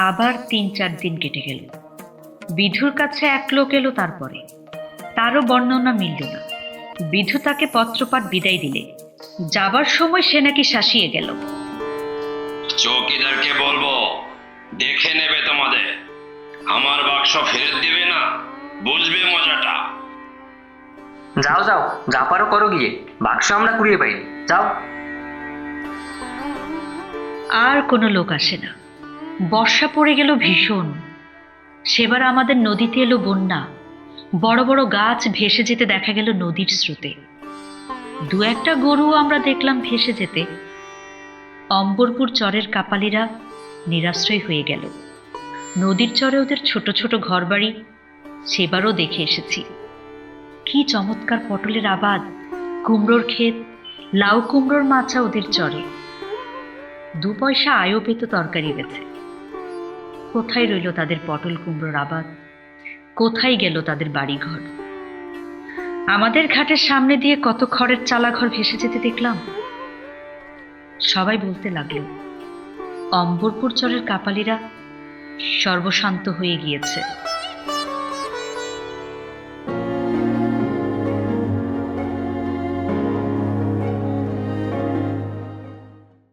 আবার ৩-৪ দিন কেটে গেল। বিধুর কাছে এক লোক এলো, তারপরে তারও বর্ণনা মিলল না। বিধু তাকে পত্রপাঠ বিদায় দিলে যাবার সময় সে নাকি শাসিয়ে গেল। চৌকিদারকে বলবো দেখে নেবে তোমাদের, আমার বাক্স ফেরত দিবে না, বুঝবে মজাটা। যাও যাও, যা পারো করো গিয়ে, বাক্স আমরা কুড়িয়ে পাইনি, যাও। আর কোনো লোক আসে না। বর্ষা পড়ে গেল ভীষণ। সেবার আমাদের নদীতে এলো বন্যা। বড় বড় গাছ ভেসে যেতে দেখা গেল নদীর স্রোতে। দু একটা গরু আমরা দেখলাম ভেসে যেতে। অম্বরপুর চরের কাপালিরা নিরাশ্রয় হয়ে গেল। নদীর চরে ওদের ছোট ছোট ঘরবাড়ি সেবারও দেখে এসেছি। কি চমৎকার পটলের আবাদ, কুমড়োর ক্ষেত, লাউ কুমড়োর মাচা ওদের চরে। 2 পয়সা আয়ও পেত তরকারি বেচে। কোথায় রইল তাদের পটল কুমড়োর আবাদ? কোথায় গেল তাদের বাড়িঘর? আমাদের ঘাটের সামনে দিয়ে কত খড়ের চালাঘর ভেসে যেতে দেখলাম। সবাই বলতে লাগলো, অম্বরপুর চরের কাপালিরা সর্বশান্ত হয়ে গিয়েছে।